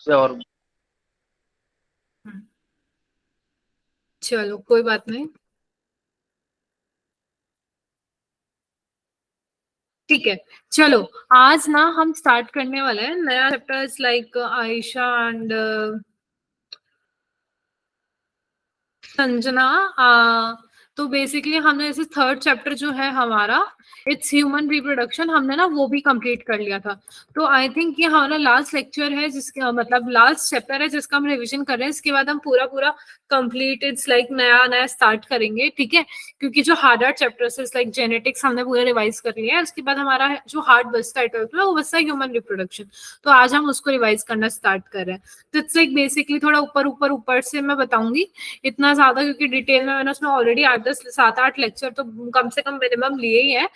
उससे और चलो कोई बात नहीं, ठीक है। चलो, आज ना हम स्टार्ट करने वाले हैं नया chapter, like Ayesha and Sanjana. तो बेसिकली हमने जैसे थर्ड चैप्टर जो है हमारा, इट्स ह्यूमन रिप्रोडक्शन, हमने ना वो भी कंप्लीट कर लिया था। तो आई थिंक ये हमारा लास्ट लेक्चर है, जिसका मतलब लास्ट चैप्टर है जिसका हम रिवीजन कर रहे हैं। इसके बाद हम पूरा पूरा कंप्लीट, इट्स लाइक नया नया स्टार्ट करेंगे, ठीक है। क्योंकि जो हार्ड चैप्टर्स है लाइक जेनेटिक्स हमने पूरा रिवाइज कर लिया है, उसके बाद हमारा जो हार्ड बचता है वो बचता है ह्यूमन रिप्रोडक्शन। तो आज हम उसको रिवाइज करना स्टार्ट कर रहे हैं। तो इट्स लाइक बेसिकली थोड़ा ऊपर ऊपर ऊपर से मैं बताऊंगी, इतना ज्यादा, क्योंकि डिटेल में मैंने उसमें ऑलरेडी 8 10 7 8 लेक्चर तो कम से कम मिनिमम लिए ही है।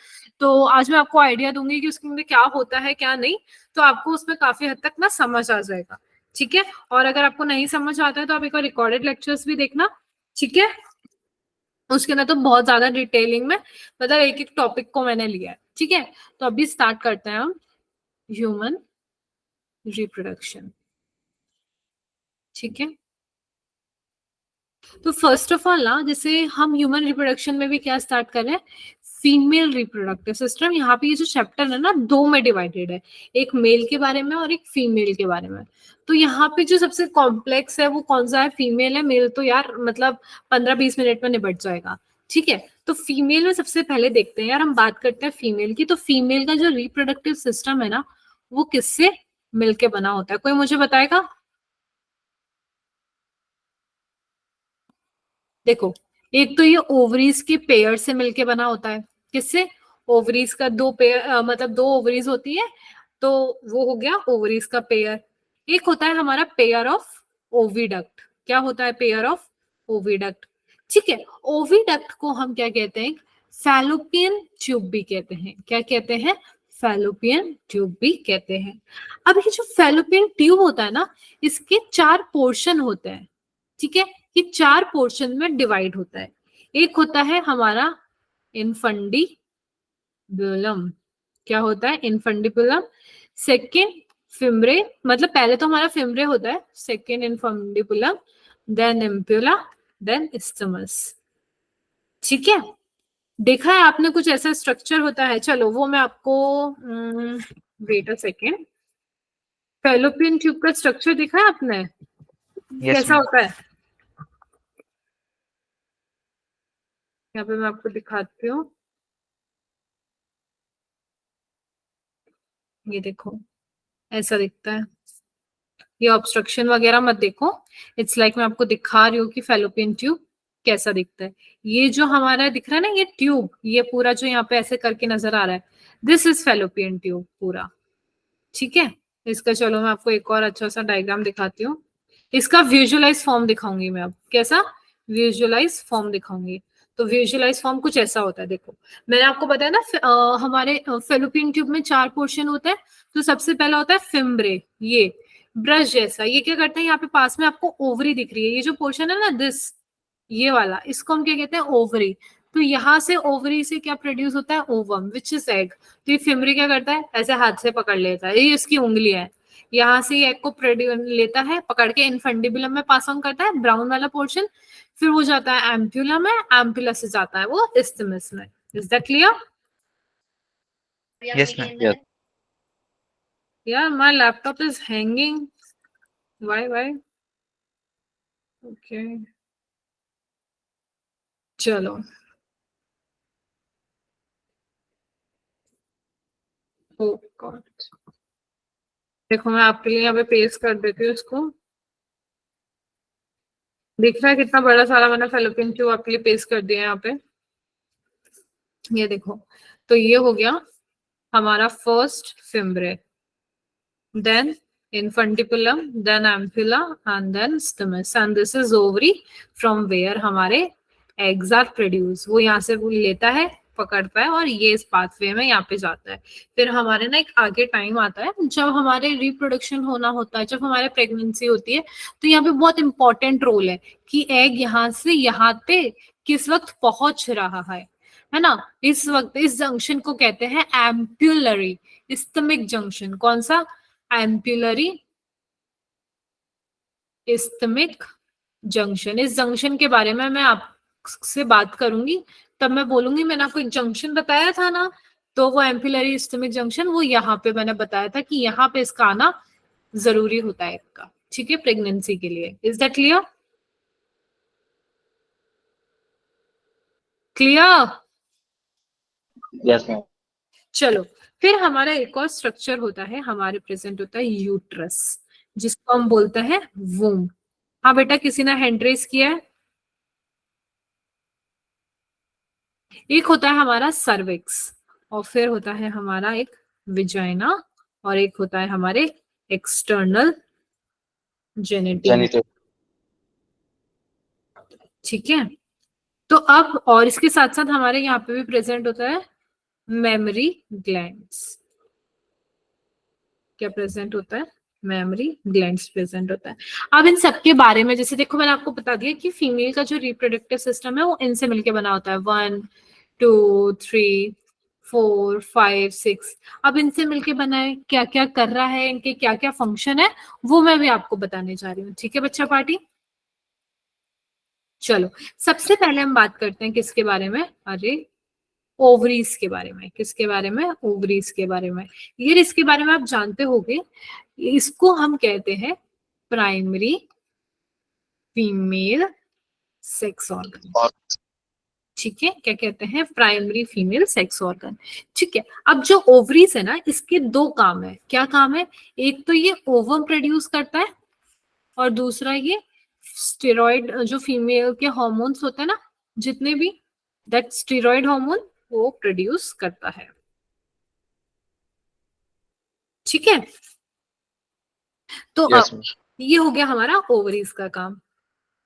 तो आज मैं आपको आइडिया दूंगी कि उसके अंदर क्या होता है क्या नहीं, तो आपको उसमें काफी हद तक ना समझ आ जाएगा, ठीक है। और अगर आपको नहीं समझ आता है तो आप एक बार रिकॉर्डेड लेक्चर्स भी देखना, ठीक है। उसके अंदर तो बहुत ज्यादा डिटेलिंग में, मतलब एक एक टॉपिक को मैंने लिया है, ठीक है। तो अभी स्टार्ट करते हैं हम ह्यूमन रिप्रोडक्शन, ठीक है। तो फर्स्ट ऑफ ऑल ना, जैसे हम ह्यूमन रिप्रोडक्शन में भी क्या स्टार्ट कर रहे हैं, फीमेल रिप्रोडक्टिव सिस्टम। यहाँ पे ये जो चैप्टर है ना, दो में डिवाइडेड है, एक मेल के बारे में और एक फीमेल के बारे में। तो यहाँ पे जो सबसे कॉम्प्लेक्स है वो कौन सा है, फीमेल है। मेल तो यार मतलब 15 20 मिनट में निपट जाएगा, ठीक है। तो फीमेल में सबसे पहले देखते हैं यार, हम बात करते हैं फीमेल की। तो फीमेल का जो रिप्रोडक्टिव सिस्टम है ना, वो किससे मिलके बना होता है, कोई मुझे बताएगा। देखो, एक तो ये ओवरीज के पेयर से मिलके बना होता है। किससे, ओवरीज का दो पेयर, मतलब दो ओवरीज होती है, तो वो हो गया ओवरीज का पेयर। एक होता है हमारा पेयर ऑफ ओविडक्ट। क्या होता है पेयर ऑफ ओविडक्ट, ठीक है। ओविडक्ट को हम क्या कहते हैं, फैलोपियन ट्यूब भी कहते हैं। क्या कहते हैं, फैलोपियन ट्यूब भी कहते हैं। अब ये जो फैलोपियन ट्यूब होता है ना, इसके 4 पोर्शन होते हैं, ठीक है। ये 4 पोर्शन में डिवाइड होता है। एक होता है हमारा इनफंडिबुलम। क्या होता है, इनफंडिबुलम। सेकेंड फिमरे, मतलब पहले तो हमारा फिमरे होता है, second infundibulum, then ampulla, then isthmus, ठीक है। देखा है आपने कुछ ऐसा स्ट्रक्चर होता है, चलो वो मैं आपको, wait a second. Fallopian tube का स्ट्रक्चर देखा है आपने, यस कैसा मैम। होता है। यहाँ पे मैं आपको दिखाती हूँ, ये देखो ऐसा दिखता है। ये ऑब्स्ट्रक्शन वगैरह मत देखो, इट्स लाइक मैं आपको दिखा रही हूँ कि फेलोपियन ट्यूब कैसा दिखता है। ये जो हमारा दिख रहा है ना, ये ट्यूब, ये पूरा जो यहाँ पे ऐसे करके नजर आ रहा है, दिस इज फेलोपियन ट्यूब पूरा, ठीक है। इसका चलो मैं आपको एक और अच्छा सा डायग्राम दिखाती हूँ। इसका विजुअलाइज फॉर्म दिखाऊंगी मैं अब, कैसा, विजुअलाइज फॉर्म दिखाऊंगी। तो विजुअलाइज फॉर्म कुछ ऐसा होता है, देखो मैंने आपको बताया ना, हमारे फेलोपियन ट्यूब में 4 पोर्शन होता है। तो सबसे पहला होता है फिम्ब्रे, ये ब्रश जैसा, ये क्या करता है, यहाँ पे पास में आपको ओवरी दिख रही है, ये जो पोर्शन है ना दिस, ये वाला, इसको हम क्या कहते हैं, ओवरी। तो यहाँ से ओवरी से क्या प्रोड्यूस होता है, ओवम विच इज एग। तो ये फिमरी क्या करता है, ऐसे हाथ से पकड़ लेता है, ये इसकी उंगली है, यहाँ से ये एग को लेता है पकड़ के, इनफंडिबुलम में पास ऑन करता है, ब्राउन वाला पोर्शन। फिर वो जाता है एम्प्यूला में, एम्प्यूला से जाता है वो इस्थिमस में। Is that clear. Yes ma'am. Yes. यार my laptop is hanging, why okay, चलो। ओ गॉड, देखो मैं आपके लिए यहाँ पे पेस्ट कर देती हूँ इसको। दिख रहा है कितना बड़ा सारा मैंने फेलोपियन ट्यूब आपके लिए पेस्ट कर दिया है यहाँ पे, ये देखो। तो ये हो गया हमारा first fimbriae, then infundibulum, then ampulla, and then isthmus, and this is ovary from where हमारे एग्स आर प्रोड्यूस। वो यहाँ से वो लेता है, पकड़ता है, और ये इस पाथवे में यहाँ पे जाता है। फिर हमारे ना एक आगे टाइम आता है जब हमारे रिप्रोडक्शन होना होता है, जब हमारे प्रेगनेंसी होती है। तो यहाँ पे बहुत इंपॉर्टेंट रोल है कि एग यहाँ से यहाँ पे किस वक्त पहुंच रहा है ना। इस वक्त इस जंक्शन को कहते हैं एम्प्यूलरी स्टमिक जंक्शन। कौन सा, एम्प्यूलरी इस्थमिक जंक्शन। इस जंक्शन के बारे में मैं आपसे बात करूंगी, तब मैं बोलूंगी मैंने आपको एक जंक्शन बताया था ना, तो वो एम्पिलरी इस्थमिक जंक्शन वो यहाँ पे मैंने बताया था कि यहाँ पे इसका आना जरूरी होता है इसका, ठीक है, प्रेगनेंसी के लिए। Is that clear? Clear? Yes ma'am. चलो, फिर हमारा एक और स्ट्रक्चर होता है, हमारे प्रेजेंट होता है यूट्रस, जिसको हम बोलते हैं वूम। हाँ बेटा, किसी ने हैंड रेस किया है? एक होता है हमारा सर्विक्स, और फिर होता है हमारा एक विजाइना, और एक होता है हमारे एक्सटर्नल जेनिटल, ठीक है। तो अब और इसके साथ साथ हमारे यहाँ पे भी प्रेजेंट होता है मेमोरी ग्लैंड्स। क्या प्रेजेंट होता है? मेमोरी ग्लैंड्स प्रेजेंट होता है। अब इन सब के बारे में, जैसे देखो मैंने आपको बता दिया कि फीमेल का जो रिप्रोडक्टिव सिस्टम है वो इनसे मिलके बना होता है, 1 2 3 4 5 6। अब इनसे मिलके बना है, क्या क्या कर रहा है, इनके क्या क्या फंक्शन है, वो मैं भी आपको बताने जा रही हूँ, ठीक है बच्चा पार्टी। चलो, सबसे पहले हम बात करते हैं किसके बारे में? अरे, ओवरीज के बारे में। किसके बारे में? ओवरीज के बारे में। ये इसके बारे में आप जानते होंगे, इसको हम कहते हैं प्राइमरी फीमेल सेक्स ऑर्गन, ठीक है। क्या कहते हैं? प्राइमरी फीमेल सेक्स ऑर्गन, ठीक है। अब जो ओवरीज है ना, इसके दो काम है। क्या काम है? एक तो ये ओवम प्रोड्यूस करता है, और दूसरा ये स्टेरॉइड, जो फीमेल के हॉर्मोन्स होते हैं ना जितने भी, दैट स्टेरॉइड हार्मोन वो प्रोड्यूस करता है, ठीक है। तो अब ये हो गया हमारा ओवरीज का काम,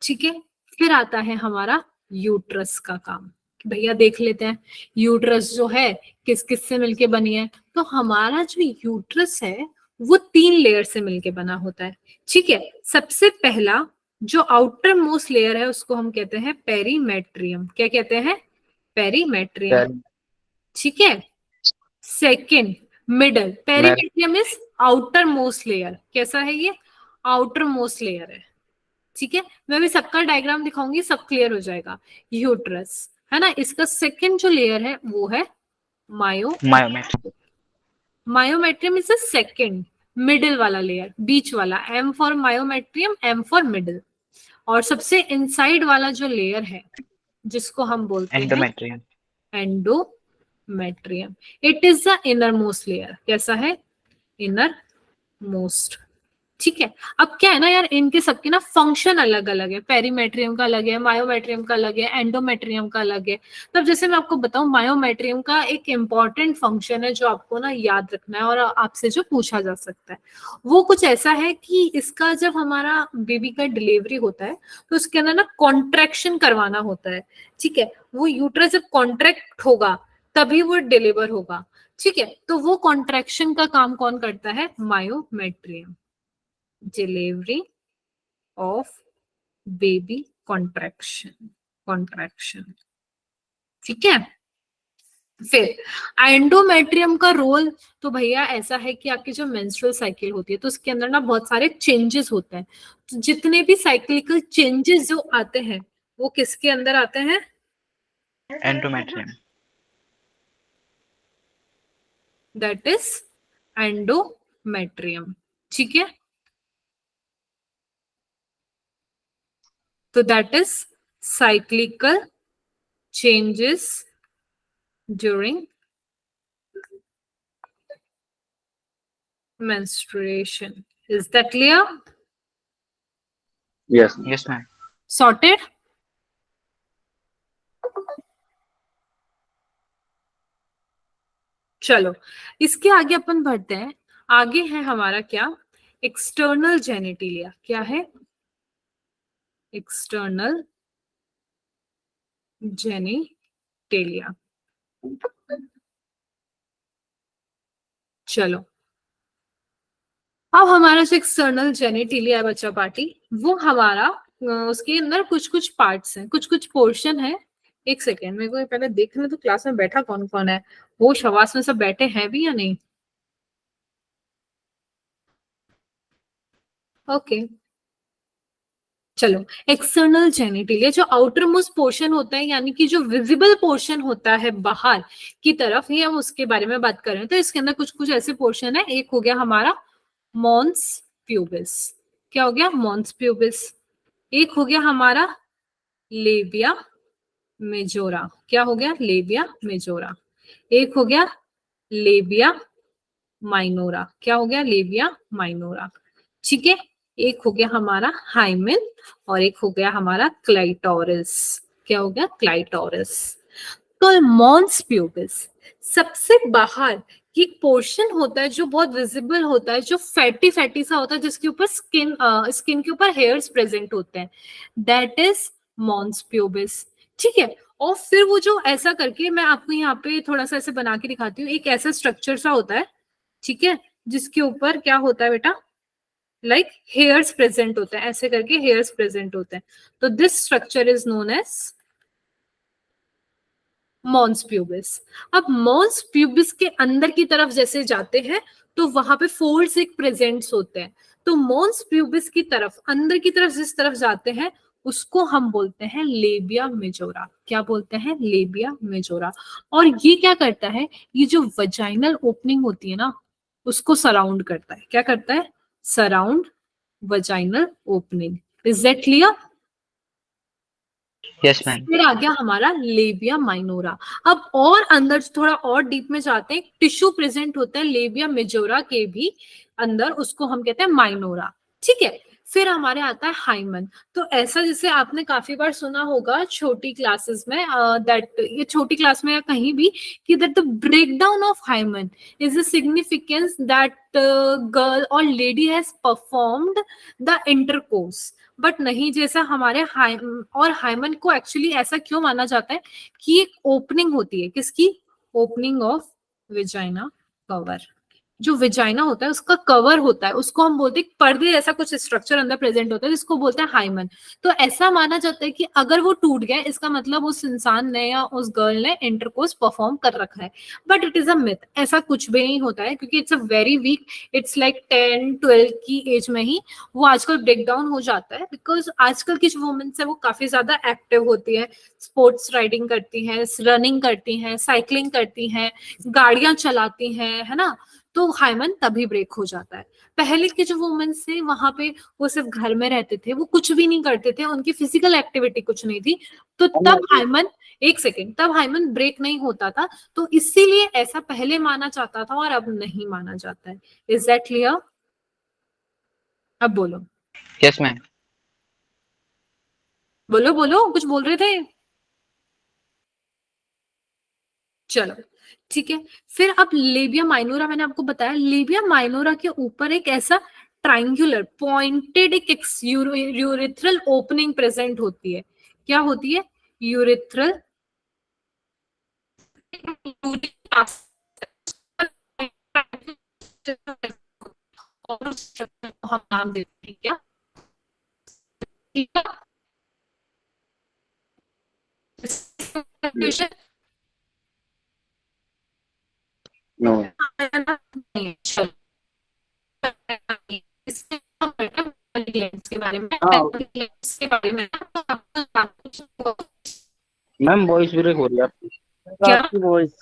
ठीक है। फिर आता है हमारा यूट्रस का काम। भैया देख लेते हैं यूट्रस जो है किस किस से मिलके बनी है। तो हमारा जो यूट्रस है वो 3 लेयर से मिलके बना होता है, ठीक है। सबसे पहला जो आउटर मोस्ट लेयर है उसको हम कहते हैं पेरीमेट्रियम। क्या कहते हैं? पेरीमेट्रियम, ठीक है। Second, middle. Perimetrium is outer most layer. कैसा है ये? आउटर मोस्ट लेयर है, ठीक है। मैं भी सबका डायग्राम दिखाऊंगी, सब क्लियर हो जाएगा। यूट्रस है ना, इसका सेकंड जो लेयर है वो है myometrium. Myometrium is the second, middle वाला लेयर, बीच वाला। M for myometrium, M for middle. और सबसे इनसाइड वाला जो लेयर है जिसको हम बोलते हैं endometrium, it is the inner most layer. कैसा है? इनर मोस्ट, ठीक है। अब क्या है ना यार, इनके सबके ना फंक्शन अलग अलग है। पेरीमेट्रियम का अलग है, मायोमेट्रियम का अलग है, एंडोमेट्रियम का अलग है। तब जैसे मैं आपको बताऊं, मायोमेट्रियम का एक इंपॉर्टेंट फंक्शन है जो आपको ना याद रखना है और आपसे जो पूछा जा सकता है, वो कुछ ऐसा है कि इसका जब हमारा बेबी का डिलीवरी होता है तो उसके अंदर ना कॉन्ट्रैक्शन करवाना होता है, ठीक है। वो यूट्रस जब कॉन्ट्रैक्ट होगा तभी वो डिलीवर होगा, ठीक है। तो वो कॉन्ट्रैक्शन का काम कौन करता है? Myometrium. Delivery of baby contraction, ठीक है। फिर एंडोमेट्रियम का रोल, तो भैया ऐसा है कि आपकी जो मेंस्ट्रुअल साइकिल होती है तो उसके अंदर ना बहुत सारे चेंजेस होते हैं। तो जितने भी साइक्लिकल चेंजेस जो आते हैं वो किसके अंदर आते हैं? एंडोमेट्रियम, दैट इज एंडोमेट्रियम, ठीक है। तो that is cyclical changes during menstruation. Is that clear? yes ma'am. Sorted? चलो, इसके आगे अपन बढ़ते हैं। आगे है हमारा क्या? एक्सटर्नल जेनिटिलिया। क्या है? एक्सटर्नल जेनिटिलिया। चलो, अब हमारा जो एक्सटर्नल जेनिटिलिया है बच्चा पार्टी, वो हमारा उसके अंदर कुछ कुछ पार्ट्स हैं, कुछ कुछ पोर्शन है। एक सेकेंड, मेरे को पहले देखने तो क्लास में बैठा कौन कौन है, वो शवास में सब बैठे हैं भी या नहीं? ओके, चलो, एक्सटर्नल जेनिटल जो आउटर मोस्ट पोर्शन होता है, यानी कि जो विजिबल पोर्शन होता है बाहर की तरफ, ये हम उसके बारे में बात कर रहे हैं। तो इसके अंदर कुछ कुछ ऐसे पोर्शन है। एक हो गया हमारा मॉन्स प्यूबिस। क्या हो गया? Mons pubis. एक हो गया हमारा लेबिया मेजोरा। क्या हो गया? Labia majora. एक हो गया लेबिया माइनोरा। क्या हो गया? Labia minora. ठीक है। एक हो गया हमारा हाइमेन और एक हो गया हमारा क्लाइटोरिस। क्या हो गया? क्लाइटोरिस। तो मॉन्स प्यूबिस सबसे बाहर की पोर्शन होता है जो बहुत विजिबल होता है, जो फैटी फैटी सा होता है, जिसके ऊपर स्किन के ऊपर हेयर्स प्रेजेंट होते हैं, दैट इज मॉन्स प्यूबिस। ठीक है। और फिर वो जो ऐसा करके, मैं आपको यहाँ पे थोड़ा सा ऐसे बना के दिखाती हूँ, एक ऐसा स्ट्रक्चर सा होता है, ठीक है, जिसके ऊपर क्या होता है बेटा, लाइक हेयर्स प्रेजेंट होते हैं, ऐसे करके हेयर्स प्रेजेंट होते हैं। तो this structure is known as mons pubis. अब मॉन्स प्यूबिस के अंदर की तरफ जैसे जाते हैं तो वहां पे फोल्ड्स एक प्रेजेंट्स होते हैं। तो मॉन्स प्यूबिस की तरफ, अंदर की तरफ जिस तरफ जाते हैं, उसको हम बोलते हैं लेबिया मेजोरा। क्या बोलते हैं? Labia majora. और ये क्या करता है? ये जो वजाइनल ओपनिंग होती है ना, उसको सराउंड करता है। क्या करता है? Surround vaginal opening. Is that clear? Yes, ma'am. फिर आ गया हमारा लेबिया माइनोरा। अब और अंदर थोड़ा और डीप में जाते हैं, टिश्यू प्रेजेंट होता है लेबिया मेजोरा के भी अंदर, उसको हम कहते हैं माइनोरा। ठीक है। फिर हमारे आता है हाइमन। तो ऐसा जैसे आपने काफी बार सुना होगा छोटी क्लासेस में, दैट ये छोटी क्लास में या कहीं भी, कि that the breakdown of hymen is the significance that girl और lady has performed the intercourse. But नहीं, जैसा हमारे और हाइमन को एक्चुअली ऐसा क्यों माना जाता है कि एक ओपनिंग होती है, किसकी? Opening of vagina cover. जो विजाइना होता है उसका कवर होता है, उसको हम बोलते हैं पर्दे जैसा कुछ स्ट्रक्चर अंदर प्रेजेंट होता है, जिसको बोलते हैं हाइमन। तो ऐसा माना जाता है कि अगर वो टूट गया, इसका मतलब उस इंसान ने या उस गर्ल ने इंटरकोर्स परफॉर्म कर रखा है। But it is a myth, ऐसा कुछ भी नहीं होता है, क्योंकि it's a very weak, it's like 10-12 की एज में ही वो आजकल ब्रेक डाउन हो जाता है। बिकॉज आजकल की जो वुमेन्स है वो काफी ज्यादा एक्टिव होती है, स्पोर्ट्स राइडिंग करती हैं, रनिंग करती हैं, साइकिलिंग करती हैं, गाड़ियां चलाती हैं, है ना। तो हाइमन तभी ब्रेक हो जाता है। पहले के जो वुमेन्स थे वहां पे वो सिर्फ घर में रहते थे, वो कुछ भी नहीं करते थे, उनकी फिजिकल एक्टिविटी कुछ नहीं थी, तो तब हाइमन, एक सेकेंड, तब हाइमन ब्रेक नहीं होता था। तो इसीलिए ऐसा पहले माना जाता था और अब नहीं माना जाता है। Is that clear? अब बोलो, Yes, ma'am. बोलो बोलो, कुछ बोल रहे थे? चलो, ठीक है। फिर अब लेबिया माइनोरा, मैंने आपको बताया, लेबिया माइनोरा के ऊपर एक ऐसा ट्राइंगुलर पॉइंटेड एक यूरिथ्रल ओपनिंग प्रेजेंट होती है। क्या होती है? यूरिथ्रल। और उस structure को हम नाम देते हैं क्या? ठीक Yes. है। No. चलो, इसके के बारे में, हाँ के बारे में मैम, वॉइस ब्रेक हो रही है आपकी। क्या? आपकी वॉइस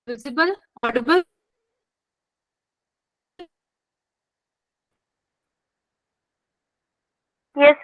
विजिबल, ऑडिबल? Yes,